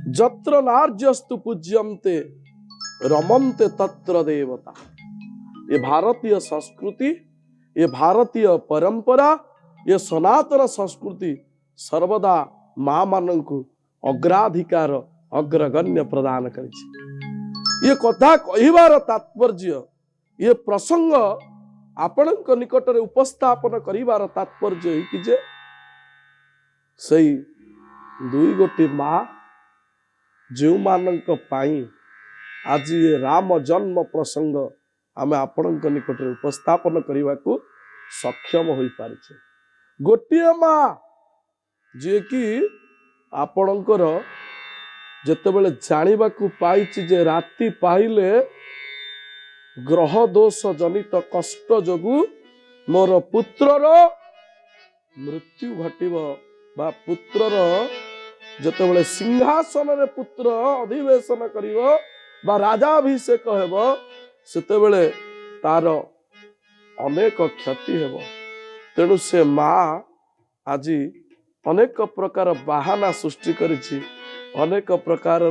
जत्र नार्यस्तु पूज्यन्ते रमन्ते तत्र देवता। ये भारतीय संस्कृति, ये भारतीय परंपरा, ये सनातन संस्कृति सर्वदा माँ माननकु अग्राधिकार अग्रगण्य प्रदान करिछि। ये कथा कहिबार तात्पर्य, ये प्रसंग आपणक निकट रे उपस्थापन करिबार तात्पर्य कि जे सही दुई गोटी माँ जो मानक पाई आज ये राम जन्म प्रसंग आमे आपणक निकट रे उपस्थापन करने को सक्षम हो पारिछे। गोटिए माँ जे कि आपणकर जेतेबेले जानिबाकु पाइछि जे राति पाइले ग्रह दोष जनित कष्ट जोगु मोर पुत्रर मृत्यु घटिबो बा पुत्रर जेतेबेले सिंहासन रे पुत्र अधिवेशन करिवो बा राजाभिषेक हेबो सेतेबेले तार अनेक क्षति हेबो। तेणु से माँ आज अनेक प्रकार बाहाना सृष्टि करिछि, अनेक प्रकार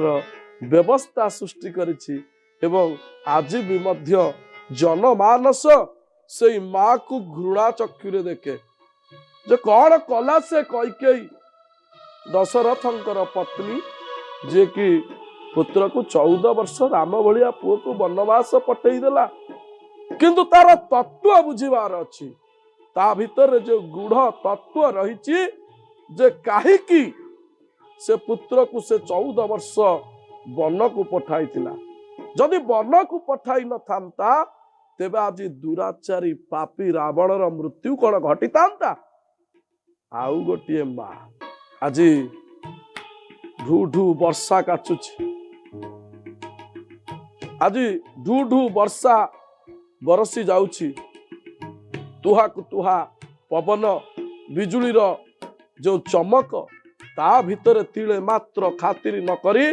व्यवस्था सृष्टि करिछि एवं आज भी मध्य जनमानस से माँ को घृणा चक्षुरे देखे जे कौन कला से कैकेयी दशरथंकर पत्नी जे कि पुत्र को 14 वर्ष राम भलिया पुओ को वनवास पठेई देला, किंतु तार तत्व बुझिबार अछि, ता भीतर जो गूढ़ तत्व रहिछि जे काहेकि से पुत्र को से 14 वर्ष वन को पठाइतिला। जदि वन को पठाई न थांता तेबे आज दुराचारी पापी रावणर मृत्यु कौन घटितांता। आउ गोटिए माँ आज ढू ढू वर्षा काचुछि, आज ढू ढू वर्षा बरसी जाउछि, तुहा को तुहा पवन बिजुलीर जो चमक ता भीतर तिले मात्र खातिर न करी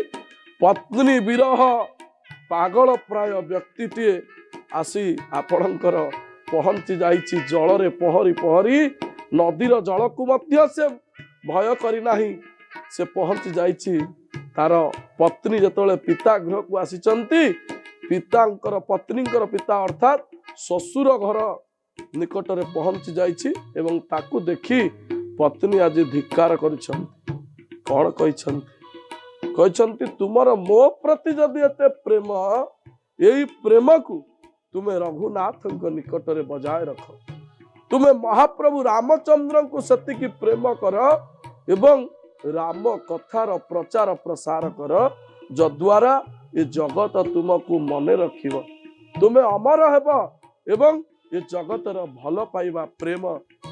पत्नी विरह पागल प्राय व्यक्तिटीए आसी आपणकर पहुंची जाइछि जल रे पहरी पहरी नदीर जल को मध्य से भय करी नाही, से पहुंची जाइछि तार पत्नी जतले पिता गृह को आसीचंती, पितांकर पत्नींकर पिता अर्थात ससुर घर निकट रे पहुंची जाइछि एवं ताकू देखी पत्नी आज धिक्कार करिछंती। कौन कहिछंती तुमर मो प्रति जदि एते प्रेम, यही प्रेम को तुमे रघुनाथ निकट रे बजाय रख, तुमे महाप्रभु रामचंद्र को सेतिकी प्रेम कर एवं राम कथार प्रचार प्रसार कर, जद्वारा ये जगत तुमको मने रखिब, तुमे अमर हेब एवं ये जगतर भल पाइबा प्रेम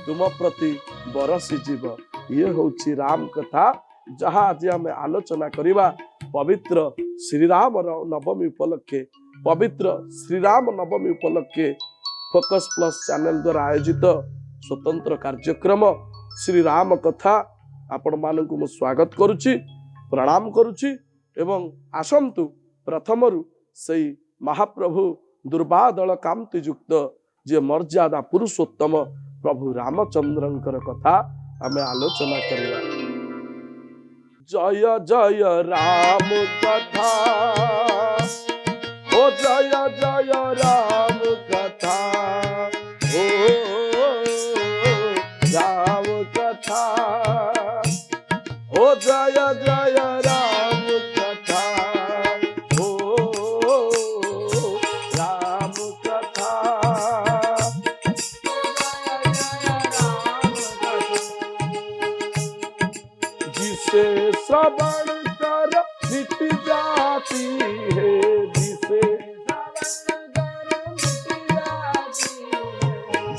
तुम प्रति बरसी जीव। ये होची राम कथा जहाँ आज आम आलोचना करिबा पवित्र श्रीराम नवमी उपलक्षे, पवित्र श्रीराम नवमी उपलक्षे फोकस प्लस चैनल द्वारा आयोजित स्वतंत्र कार्यक्रम श्रीराम कथा आपण मानकु मु स्वागत करुछि, प्रणाम करुछि एवं आसंतु प्रथमरु सेई महाप्रभु दुर्बादल कांति युक्त जे मर्यादा पुरुषोत्तम प्रभु रामचंद्रंकर कथा आमे आलोचना करिया। जय जय राम कथा, ओ जय जय राम कथा, ओ राम कथा, ओ जय जय राम कथा, ओ राम कथा, जिसे श्रवण कर मिट जाती है, जिसे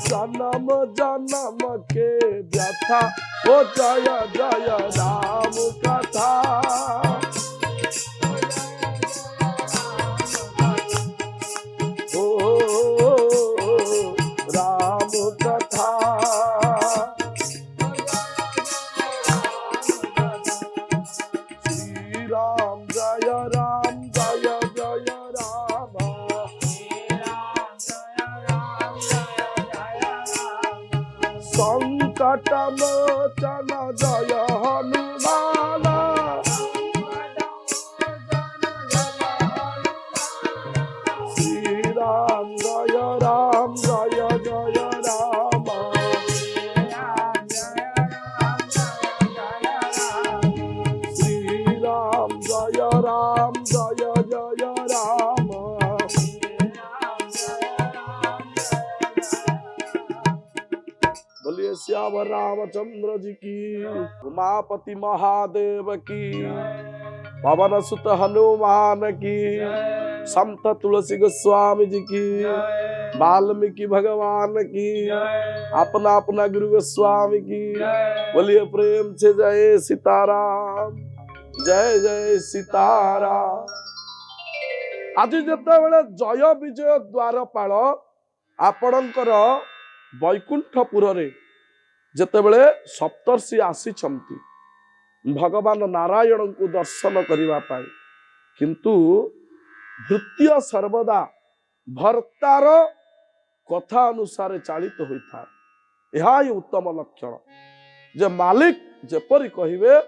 जन्म जन्म के व्यथा, ओ जय जय राम कथा, ओ राम कथा, श्री राम जय राम जय जय राम, संकट मोचन जय हनुमान, श्याम रामचंद्र जी की, उमापति महादेव की, पवन सुत हनुमान की, संत तुलसी गोस्वामी जी की, वाल्मीकि भगवान की, अपना अपना गुरु गोस्वामी की। बोलिए प्रेम से जय सीताराम, जय जय सीताराम। आज जेतेबेले जय विजय द्वारपाल आपणकर वैकुंठपुर रे जेतेबेले सप्तर्षि आसीछंती भगवान नारायण को दर्शन करिवा पाई, किंतु भृत्य सर्वदा भर्तार कथा अनुसार चालित होता है। यह ही उत्तम लक्षण जे मालिक जेपरी कहिबे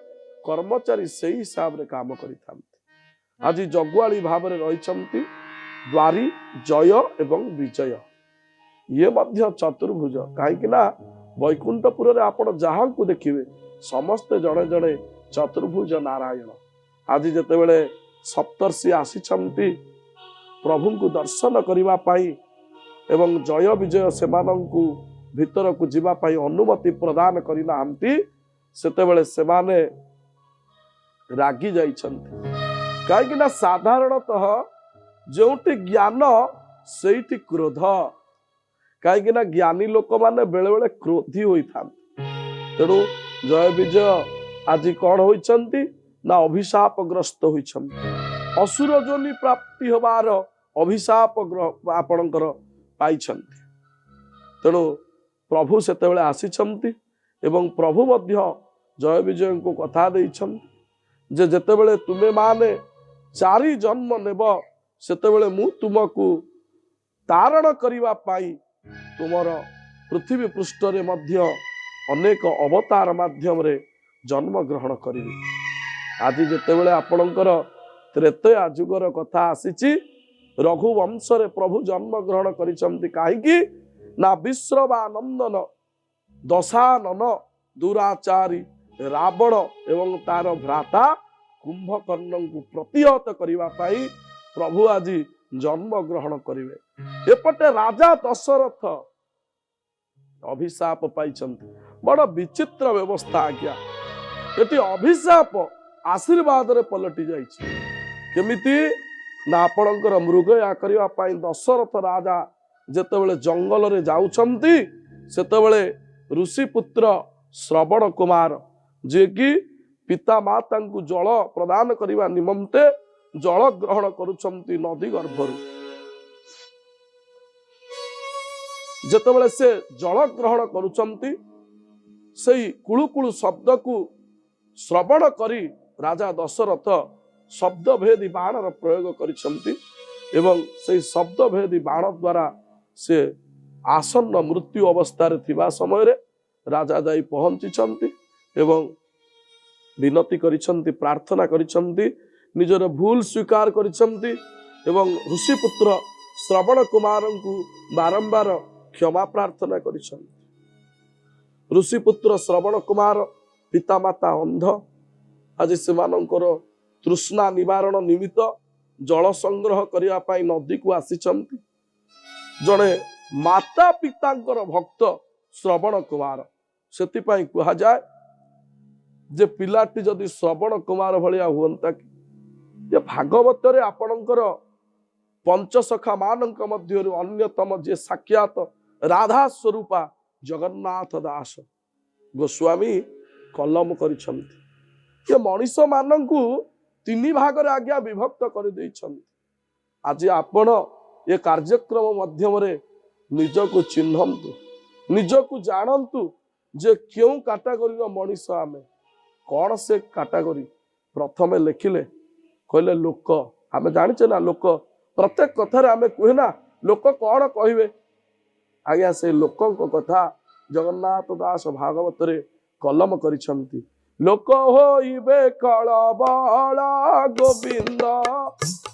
कर्मचारी से हिसाब रे काम करिथांती। आज जगुआली भाव में रही द्वारी जय एवं विजय, ये मध्य चतुर्भुज। कहीं वैकुंठपुर रे आपण जहां को देखिए समस्ते जड़े जड़े चतुर्भुज नारायण। आज जेतेबेले सप्तर्षि आसीछंती प्रभु को दर्शन करिवा पाई एवं जय विजय सेमानंकु भीतर को जीवा पाई अनुमति प्रदान करिनाहंती, सेतेबेले सेमाने रागी जाइछंती। कहीं साधारणतः जोटी ज्ञान सेठी क्रोध, कहीं ज्ञानी लोक माने बेले बेले क्रोधी होता। तेणु जय विजय आज कौन होइछंती ना अभिशाप ग्रस्त होइछंती, असुर जोनि प्राप्ति होबार अभिशाप आपणकर पाइछंती। तेणु प्रभु सेतेबेले आसीछंती एवं प्रभु मध्य जय विजय को कथा देइछंती जे जेतेबेले तुमे माने चारि जन्म नेब सेतेबेले मु तुमको तारण करिवा पाई तुमर पृथ्वी पृष्ठ रे मध्य अनेक अवतार माध्यम रे जन्म ग्रहण करिवे। आज जेतेबेले आपणकर त्रेतया युगर कथा आसीची, रघुवंश रे प्रभु जन्म ग्रहण करिसंती। काहेकि ना विश्रवानंदन दशानन दुराचारी रावण एवं तार भ्राता कुंभकर्ण को प्रतिहत करिवा पाई प्रभु आज जन्म ग्रहण करिवे। एपटे राजा दशरथ अभिशाप पाइछंती। बड़ विचित्र व्यवस्था आज्ञा, एटी अभिशाप आशीर्वाद रे पलटि जाइछि। केमिति ना आपणकर मृगया करिवा पाई दशरथ राजा जेतेबेले जंगल रे जाउछंती सेतेबेले ऋषि पुत्र श्रवण कुमार जे कि पिता माता को जल प्रदान करने निमंते जल ग्रहण करुछंती नदी गर्भरु। जेतेबेले से जल ग्रहण करुछंती सेई कुळुकुळु शब्द को श्रवण करी राजा दशरथ शब्द भेदी बाणर प्रयोग करिछंती एवं से शब्द भेदी बाण द्वारा से आसन्न मृत्यु अवस्था रे थिबा समय रे राजा जाई पहुंचीछंती एवं विनती करिछंती, प्रार्थना करिछंती, निजर भूल स्वीकार करिछंती एवं ऋषि पुत्र श्रवण कुमार को बारंबार क्षमा प्रार्थना करिछंती। ऋषि पुत्र श्रवण कुमार पिता माता अंध, आज सेमानंकर तृष्णा निवारण निमित्त जल संग्रह करिया पाई नदी को आसीछंती। जड़े माता पितांकर भक्त श्रवण कुमार, सेतिपाई कहा जाए जे पिलाटी जदि श्रवण कुमार भलिया हुअंता कि ये भागवत रे आपणकर पंचसखा मानक मध्य अन्यतम जे साक्षात राधा स्वरूपा जगन्नाथ दास गोस्वामी कलम करिछंती। ये मनीष मानकु तीन भाग रे आज्ञा विभक्त कर दैछंती। आज आपण ये कार्यक्रम माध्यम रे निजको चिन्हंतु, निजको जानंतु जे क्यों कैटेगोरी रो मनीष आमे कौन से कैटेगोरी। प्रथमे लिखिले कहले लोक, आमे जानिचे ना लोक प्रत्येक कथा रे आमे कहे ना लोक कौन कहिबे। आज्ञा से लोकों को कथा जगन्नाथ दास भागवत रे कलम करिछंती। लोक होइबे कळबळ गोविंद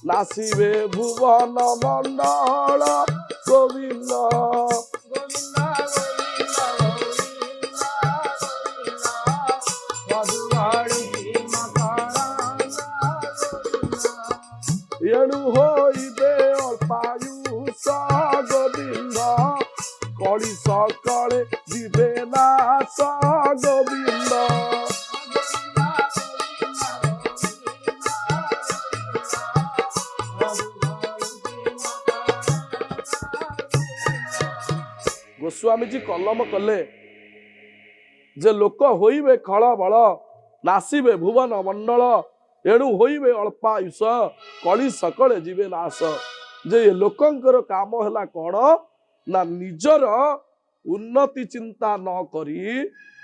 नासिबे भुवन मंडल गोविंद एणु होइबे अल्पायुष गोविंद कଳି सकळे दिबे नाश स्वामीजी कलम कले जे लोक होइबे खल बल नासिबे भुवन मंडल एणु होइबे अल्पायुष कली सकले जीवे नाश। जे लोकंकर काम है कौन ना निजर उन्नति चिंता न करी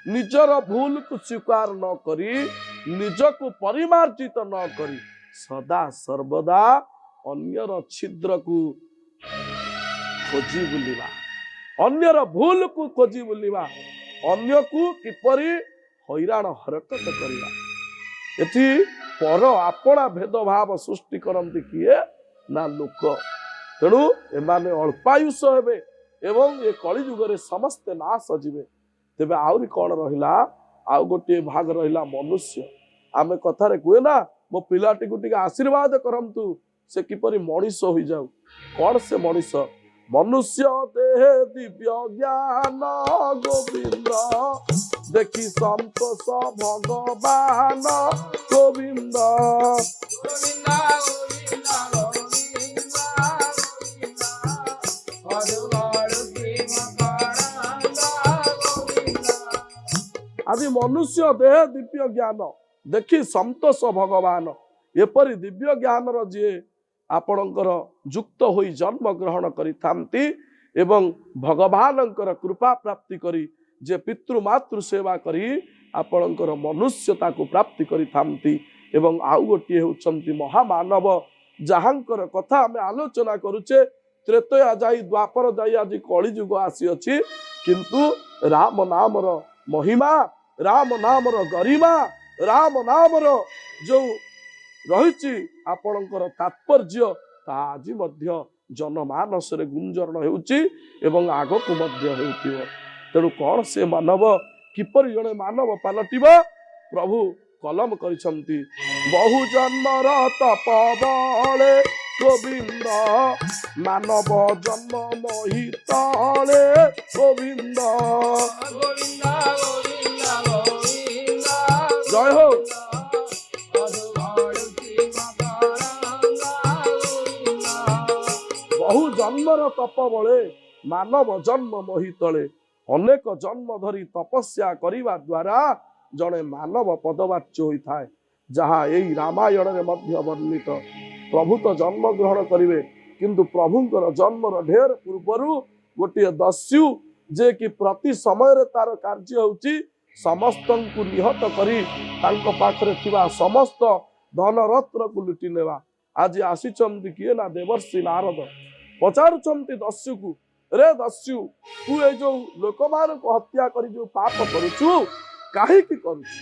निजर भूल को स्वीकार न करी निजको परिमार्जित न करी सदा सर्वदा अन्यर छिद्र को खोजी बुलिबा अन्यर भूल को खोजी बुलिबा अन्य को किपरि हैरान हरकत करिबा। एठी पर आपणा भेदभाव सृष्टि करती किए ना लोक। तेणु एमाने अल्पायुष हेबे एवं ये कली जुगरे समस्ते नाश जीवे। तेबे आउरी कौन रहिला आउ गोटे भाग रहिला मनुष्य। आमे कथारे कुए ना मो पिलाटी को टिके आशीर्वाद करंतु से किपरि मनीष होई जाऊ। कौन से मनीष मनुष्य देह दिव्य ज्ञान गोविंद देखी संतोष भगवान गोविंद आदि मनुष्य देह दिव्य ज्ञान देखी संतोष भगवान एपरी दिव्य ज्ञान जी आपणकर युक्त होई जन्म ग्रहण करिथांती एवं भगवानंकर कृपा प्राप्ति करी जे पितृ मातृ सेवा करी आपणकर मनुष्यता को प्राप्ति करिथांती। एवं आउ गोटे होचंती महामानव जहांकर कथा आमे आलोचना करूचे त्रेतया जाई द्वापर जाई आज कली युग आसी अछि किंतु राम नामर महिमा राम नामर गरिमा राम नामर जो रही आपणकर तात्पर्य ता आज मध्य जनमानस रे गुंजरण होउची एवं आगकु मध्य हेउतिबो। तेणु कौन से मानव किपरि जने मानव पालटिबा प्रभु कलम करिसंती बहु जन्मर तप बळे गोविंद मानव जन्म मोहितळे गोविंद गोविंद गोविंद गोविंद जय हो। बहु जन्मर तप बळे मानव जन्म मोहितळे अनेक जन्म धरी तपस्या करिवा द्वारा जड़े मानव पदवाच्य होता है जहाँ यही रामायण रे मध्य वर्णित। प्रभु तो जन्म ग्रहण करिवे किंतु प्रभुंकर जन्मर ढेर पूर्वरु गोटे दस्यु जे कि प्रति समय रे तार कार्य होची समस्तंकु निहत करी तांको पाखरे थिबा समस्त धन रत्न को लुटि नेवा। आज आसीचंती किए ना देवर्षि नारद पचारुचंती दस्यु को रे दस्यु तू ए जो लोक मान को हत्या करी जो पाप करूचु काहे की करूचु।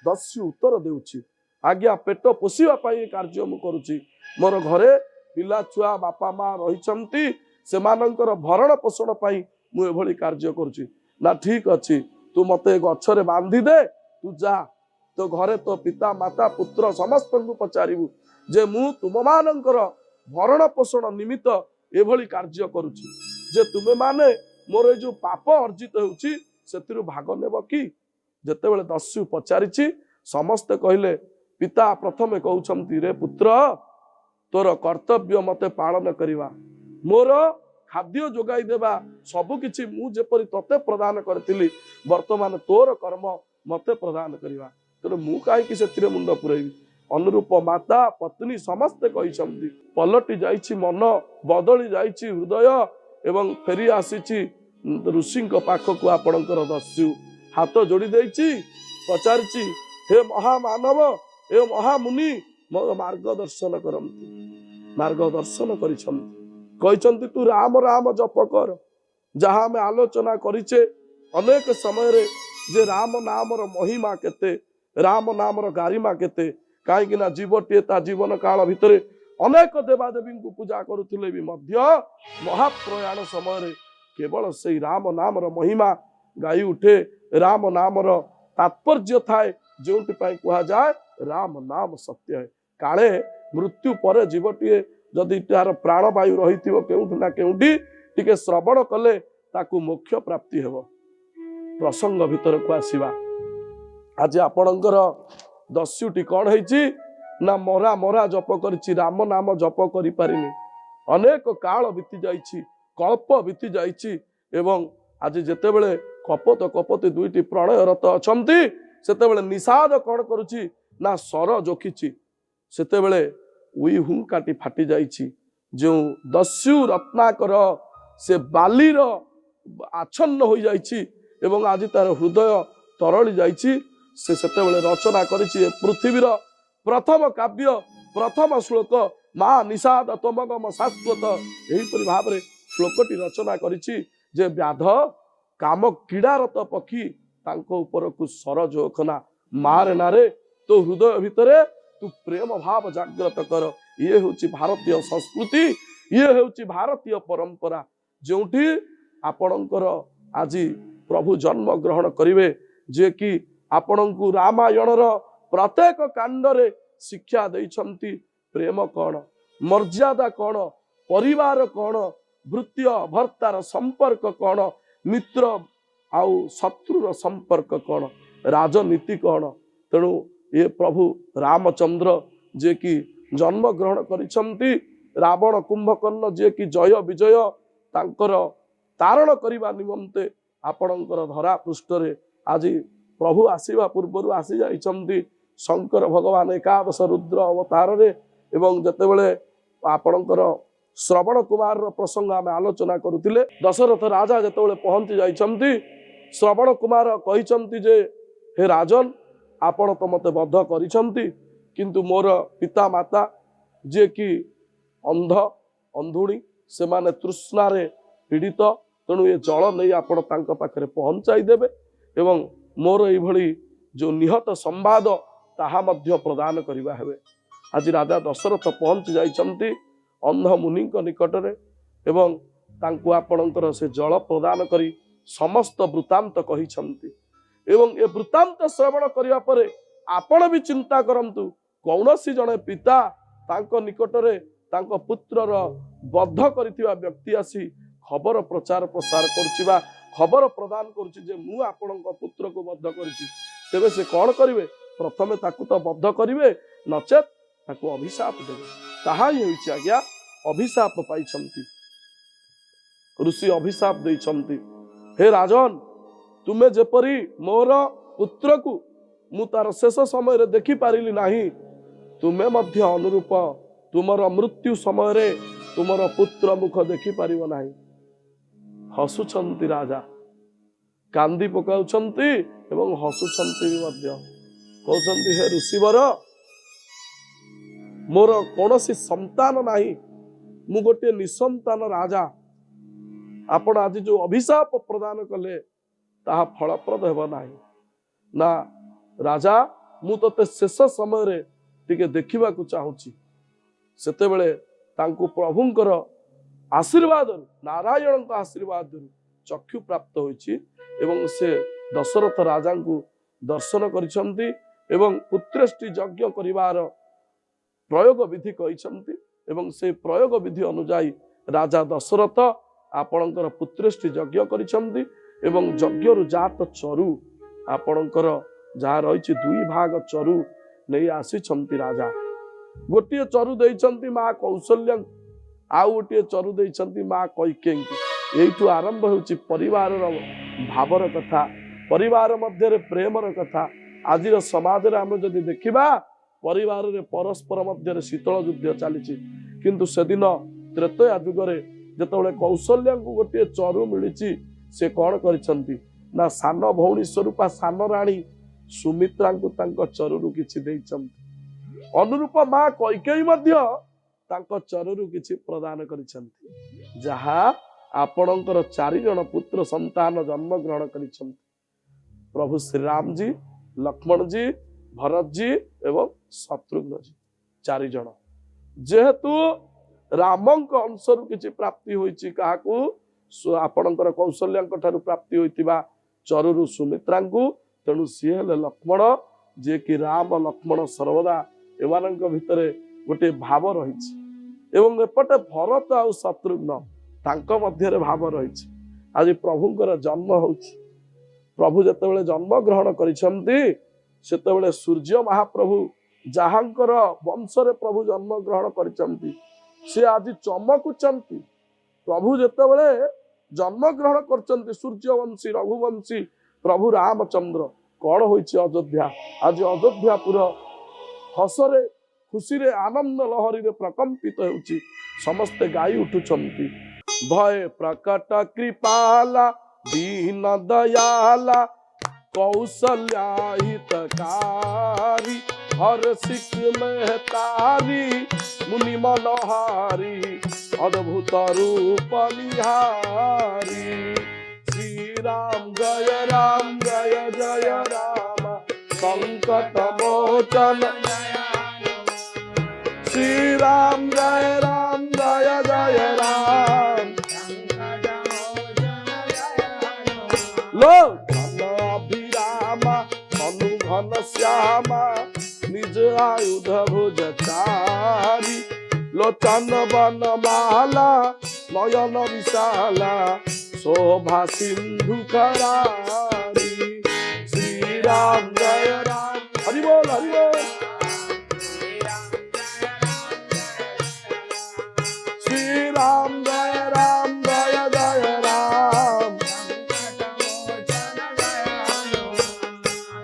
दस्यु उत्तर देउची आज्ञा पेट पोषिबा पई कार्य मु करूची मोर घरे पिला छुआ बापा माँ रहिचंती सेमानंकर भरण पोषण पई मु एभली कार्य करूची ना ठीक अछि तू मते गछरे बांधी दे तू जा तो घरे तो पिता माता पुत्र समस्त को पचारिबु जे मु तुम मानंकर भरण पोषण निमित्त एभली कार्य करूची जे तुमे माने मोर जो पाप अर्जित होउची सेतिरु भाग नेब कि। जेतेबेले दस्यु पचारिछि समस्ते कहले पिता प्रथमे कहउछंती रे पुत्र तोर कर्तव्य मते पालन करिवा मोर खाद्य जोगाई देवा सबु किछि मु जेपरि तते प्रदान करथिली वर्तमान तोर कर्म मते प्रदान करिवा तेरे मु काहे कि सेतिरे मुंड पुरैबी। अनुरूप माता पत्नी समस्ते कहिसंती पलटि जाइछि मन बदली जाइछि हृदय एवं फेरी आसीछि ऋषि पाखक आपणकर दस्यु हाथ जोड़ी देइछि पचारिछि हे महामानव हे महामुनि मोर मार्गदर्शन करंती मार्गदर्शन करिसंती कहिसंती तू राम राम जप कर जहाँ में आलोचना करिछे अनेक समय रे जे राम नामर महिमा केते राम नामर गारिमा केते कहीं ना जीवटे ता जीवन काल भितर अनेक देवादेवी को पूजा करुले भी मध्य महाप्रयाण समय रे केवल से राम नामर महिमा गाई उठे राम नामर तात्पर्य थाए जो कह जाए राम नाम सत्य है काले मृत्यु पर जीवटे जदि तार प्राणवायु रही ना केउटी टिके श्रवण कले ताकू मोक्ष प्राप्ति हेब। प्रसंग भितर को आसीबा आज आपणकर दस्युटी कौन है ना मरा मरा जप करिछि राम नाम जप करि पारिनी अनेक काल बीती जाइछि कल्प बीती जाइछि एवं आज जेतेबेले कपत कपति दुईटी प्रणयरत अछंती सेतेबेले निषाद कौन करुची ना स्वर जोखिची सेतेबेले उई हुंकाटी फाटी जाइची जो दस्यु रत्नाकर से बालीर आच्छन्न हो जाइची एवं आज तार हृदय तरली जाइची से सेतेबेले रचना करिची पृथ्वीर प्रथम काव्य प्रथम श्लोक मा निषाद तमगम शाश्वत एहीपरि भाव श्लोकटी रचना करिची जे व्याध काम क्रीड़ारत पक्षी तांको ऊपर को सरजोखना मारे नारे तो हृदय भितरे तू प्रेम भाव जाग्रत कर ये होची भारतीय संस्कृति ये होची भारतीय परंपरा जोठी आपणकर आज प्रभु जन्म ग्रहण करिवे जे कि आपणकु रामायणर प्रत्येक कांडरे शिक्षा देइछंती प्रेम कौन मर्यादा कौन परिवार कौन भृत्य भर्तार संपर्क कौन मित्र आउ शत्रुर संपर्क कौन राजनीति कौन तेणु ये प्रभु रामचंद्र जे कि जन्म ग्रहण करिछंती रावण कुंभकर्ण जे कि जय विजय तांकर तारण करिबा निमंते आपणकर धरा पृष्ठरे आज प्रभु आसीबा पूर्वरु आसी जाइछंती शंकर भगवान एकादश रुद्र अवतार रे एवं जतेबेले आपणकर श्रवण कुमार प्रसंग आम आलोचना करुतिले दशरथ राजा जतेबेले पहुंची जाइछंती श्रवण कुमार कहिछंती जे हे राजन आपण तो मते बद्ध करिछंती किंतु मोर पिता माता जे कि अंध अंधुणी से माने तृष्णारे पीड़ित तेणु ये जल नहीं आपण तांका पाखरे पहुंचाई देबे एवं मोर एई भली जो निहत संवाद ताहा मध्य प्रदान करिबा हेबे। आज राजा दशरथ पहुंच जाइछंती अंध मुनि निकटरे एवं तांको आपणकर से जल प्रदान करी समस्त वृत्तांत कहिछंती एवं ए वृत्तांत श्रवण करिया परे आपण भी चिंता करंतु कौनसी जने पिता तांको निकटरे तांको पुत्रर बद्ध करिथिबा व्यक्ति आसी खबर प्रचार प्रसार करछिबा खबर प्रदान करछि जे मु आपणक पुत्र को बद्ध करछि तेबे से कौन करिवे प्रथमे ताकू तो बद्ध करिवे नचेत ताकू अभिशाप देवे ताहा ही होइछि आज्ञा अभिशाप पाइछंती ऋषि अभिशाप दैछंती हे राजन तुमे जेपरी मोर पुत्र को मु तार शेष समय रे देखि पारिली नाही तुमे मध्य अनुरूप तुमर मृत्यु समय रे तुमर पुत्र मुख देखि पारिबो नाही हसुछंती राजा कांदी पकाउछंती एवं हसुछंती भी मध्य कहउछंती हे ऋषिवर मोर कोनोसी संतान नाही मु गोटे निसंतान राजा आपण आज जो अभिशाप प्रदान कले ताहा फलप्रद हेब नाही ना राजा मु तते शेष समय रे टिके देखिबा को चाहूची सेतेबेले तांको प्रभुंकर आशीर्वाद नारायण आशीर्वाद चक्षु प्राप्त होइछि एवं से दशरथ राजा को दर्शन करिसंती एवं पुत्रेष्टि यज्ञ करिवार प्रयोग विधि कहिसंती एवं से प्रयोग विधि अनुଯାयी राजा दशरथ आपणकर पुत्रेष्टि यज्ञ करिसंती एवं यज्ञरु जात चरु आपणकर जहाँ रही दुई भाग चरु नहीं आसीछंती राजा गोटे चरु देइछंती माँ कौशल्या आउ गोटे चरु देइछंती माँ कैकेयी एठू आरंभ होछि परिवार भावर कथा परिवार मध्य प्रेमर कथा आज समाज रे आम जदि देखिबा परिवार रे परस्पर मध्य शीतल युद्ध चली किंतु सेदिन त्रेतया जुगरे जेतेबेले कौशल्या को गोटे चरु मिली से कौन करिसंती ना सान भौणी स्वरूपा सान राणी सुमित्रा को तांको चरु किछि देइछंती अनुरूप माँ कैकेयी मध्य तांको चरु किछि प्रदान करिसंती जहा आपणकर 4 जन पुत्र संतान जन्म ग्रहण करिसंती प्रभु श्री राम जी लक्ष्मण जी भरत जी एवं शत्रुघ्न जी 4 जन जेहेतु रामंक अंशरु किछि प्राप्ति होइछि काहाकू आपणकर कौशल्यां ठारू प्राप्ति होइतिबा चरुरु सुमित्रा को तेणु सी हेले लक्ष्मण जे कि राम लक्ष्मण सर्वदा एमानंक भितरे गोटे भाव रही एवं एपटे भरत आउ शत्रुघ्न तांको मध्य भाव रही आज प्रभुंकर जन्म होछि प्रभु जेतेबेले जन्म ग्रहण करिसंती सेतेबेले सूर्य महाप्रभु जहांकर वंशरे प्रभु जन्म ग्रहण करिसंती से आज चमकुचंती प्रभु जेतेबेले जन्मग्रहण करचंती सूर्यवंशी रघुवंशी प्रभु रामचंद्र। कौन होइछि अयोध्या? आज अयोध्यापुर हसरे खुशी रे आनंद लहरी रे प्रकंपित होउछि। समस्ते गाई उठुचंती भय प्रकट कृपाला दीन दयाला कौशल्या हितकारी हर्षिक महतारी मुनि मनहारी अद्भुत रूप निहारी। श्री राम जय जय राम संकट मोचन। श्री राम जय जय राम लो अभिरामा मनु घन श्यामा निज आयुध भुजचारी लोचन वन माला नयन विशाला शोभा सिंधु करारी। श्री राम जय राम हरि बोल हरि बोल। श्री राम जय जय राम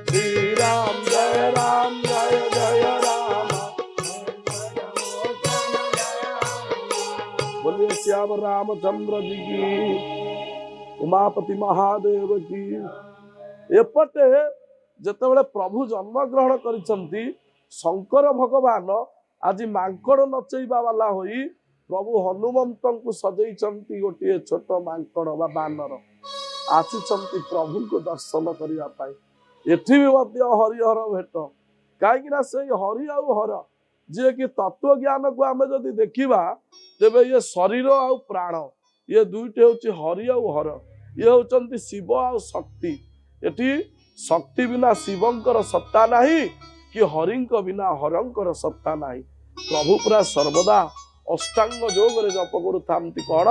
श्री राम जय जय राम। बोलिए श्याम रामचंद्र जी की, उमापति महादेव की। एपटे जेतेबेले प्रभु जन्म ग्रहण करिसंती शंकर भगवान आज मांकड़ नचैबा वाला होई प्रभु हनुमंत को सजैचंती गोटे छोट मांकड़ बा बानर आसीचंती प्रभु को दर्शन करिया पाई। एठी भी मध्य हरिहर भेट कहीं से हरि आउ हर जी कि तत्व ज्ञान को आम जदि देखा तेबे ये शरीर आउ प्राण ये दुईटे हूँ हरि आउ हर ये होचंती शिव आउ शक्ति। एठी शक्ति बिना शिवंकर सत्ता नहीं कि हरिंक बिना हरंकर सत्ता नहीं। प्रभु पूरा सर्वदा अष्टांग योग रे जप करुथांती कौन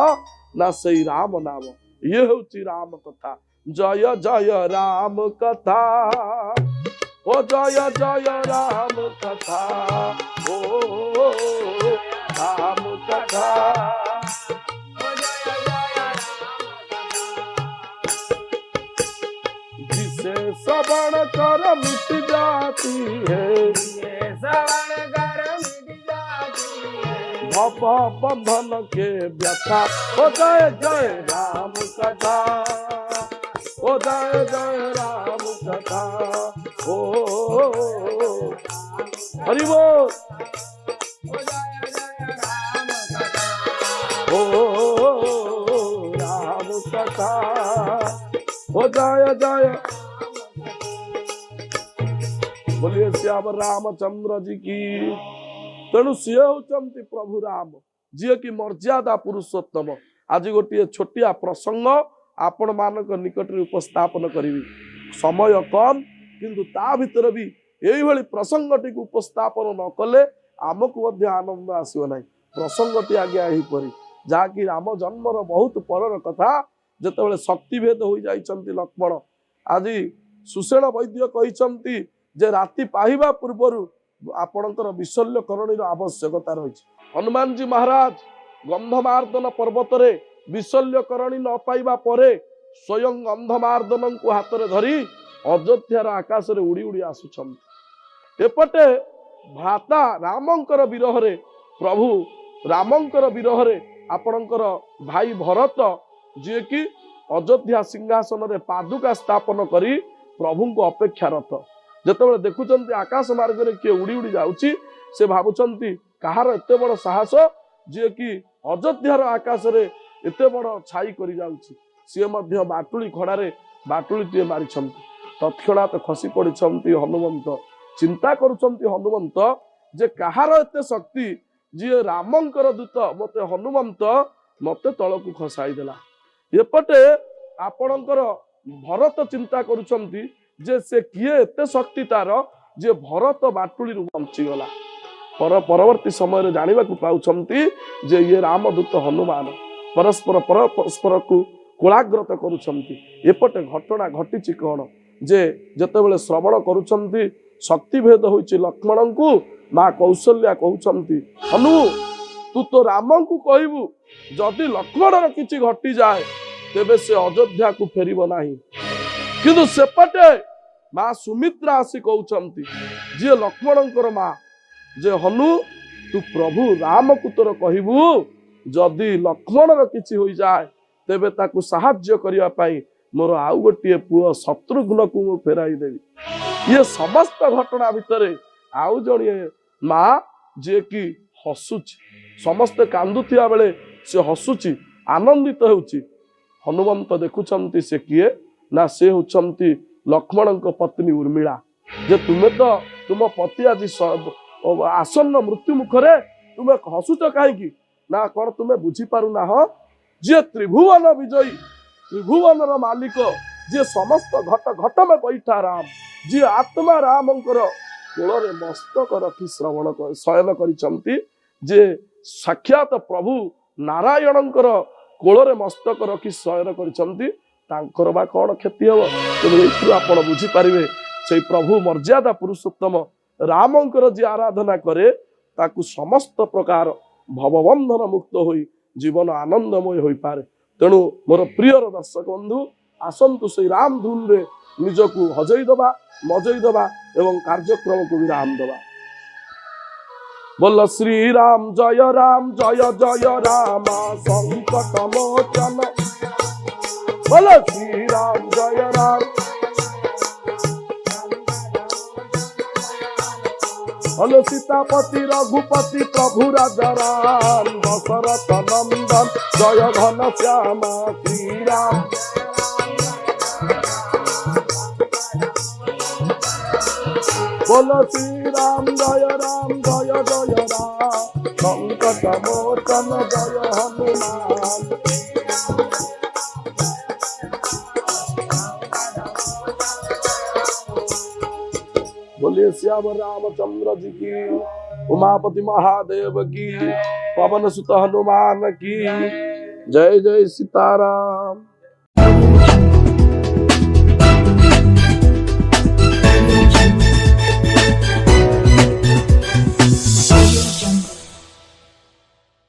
ना से राम नाम। ये हूँ राम कथा। जय जय राम कथा ओ जय जय राम कथा ओ राम कथा। जिसे श्रवण कर मिट जाती है भव बंधन के व्यथा। ओ जय जय राम कथा ओ जय जय राम कथा ओ हरि बोल ओ राम कथा ओ जय जय। बोलिए श्याम रामचंद्र जी की। तेणु सी होचंती प्रभु राम जी की मर्यादा पुरुषोत्तम। आज गोटे छोटिया प्रसंग आपण मानक निकट में उपस्थापन करी। समय कम किंतु ता भीतर भी यही भली प्रसंगटी को उपस्थापन न कले आमको मध्य आनंद आसो ना। प्रसंगटी आगे यहीपरी जहाँकि राम जन्मर बहुत परर कथा। जेतेबेले शक्ति भेद हो जाइछंती लक्ष्मण आज सुषेण वैद्य कहिछंती जे राति पाहिबा पूर्वरु आपणकर विशल्यकरणीर आवश्यकता रही। हनुमान जी महाराज गंधमार्दन पर्वत रे विशल्यकरणी न पाइबा परे स्वयं गंधमार्दन को हाथ में धरी अयोध्यार आकाश रे उड़ी उड़ी आसुछंती। एपटे भ्राता रामंकर विरह रे प्रभु रामंकर विरह रे आपणकर भाई भरत जी की अयोध्या सिंहासन रे पादुका स्थापन करी प्रभु को अपेक्षारत। जेतेबेले देखुचंती आकाश मार्ग रे किए उड़ी उड़ी जाउची से भाबुचंती कहार एते बड़ साहस जे कि अयोध्यार आकाश रे एते बड़ छाई करी जाउची। सी मध्य बाटुली खड़ा रे बाटुली टे मारिछंती। तत्क्षणात खसी पड़िछंती हनुमंत। चिंता करुछंती हनुमंत जे कहार एते शक्ति जी रामंकर दूत मते हनुमंत मते तळकु खसाई देला। एपटे आपणकर भरत चिंता करुछंती जे से किए एते शक्ति तार जे भरत बाटुली बंची गला। परवर्ती समय जानिबा को पाउछंती जे ये रामदूत हनुमान परस्पर को कोलाग्रत करुछंती। एपटे घटना घटिछि कोन जे जेतेबेले श्रवण करुछंती शक्ति भेद होइछि लक्ष्मण को मां कौशल्या कहउछंती हनु तू तो राम को कहबू जदि लक्ष्मण किछि घटी जाए तेबे से अयोध्या को फेरिब नाही। किंतु सेपटे माँ सुमित्रा आसी कहउछंती जे लक्ष्मणंकर माँ जे हनु तू प्रभु राम को तोर कहबू जदि लक्ष्मणर किछि होई जाए तेबे ताकू साहाय्य करिया पाई मोर आउ गोटे पुओ शत्रुघ्न को मु फेराई देवी। ये समस्त घटना भितरे आउ जणिए माँ जे कि हसुची, समस्ते कांदुथिया बेले से हसुची, आनंदित होउची। हनुमंत देखुछंती से किए ना से होछंती लक्ष्मणଙ୍କ पत्नी उर्मिला। जे तुमे तो तुम पति आज आसन्न मृत्यु मुखरे तुमे हसुच कहीं ना कौन तुमे बुझी पारु ना हो जे त्रिभुवन विजयी त्रिभुवन मालिक जे समस्त घट घट में बैठा राम जे आत्मा रामंकर कोଳରେ मस्तक रखी श्रवण शयन करिसंती जे साक्षात प्रभु नारायणंकर कोଳରେ मस्तक रखी शयन करिसंती तांकर बा कौन क्षति हम तेणु आपण बुझी पारिबे से प्रभु मर्यादा पुरुषोत्तम रामंकर जे आराधना करे ताकू समस्त प्रकार भवबंधन मुक्त होई जीवन आनंदमय होई पारे। तेणु मोर प्रिय दर्शक बंधु आसंतु से राम धुन रे निजकू हजई दबा मजई दबा एवं कार्यक्रम को विराम दबा। बोल श्री राम जय राम संकट मोचन। बोल श्री राम जय राम। बोल सीतापति रघुपति प्रभु राजा राम दशरथ नंदन जय घन श्यामा श्री राम। बोलो श्री राम जय राम संकट मोचन जय हनुमान। बोलिए श्याम रामचंद्र जी की, उमापति महादेव की, पवन सुत हनुमान की जय। जय सीताराम।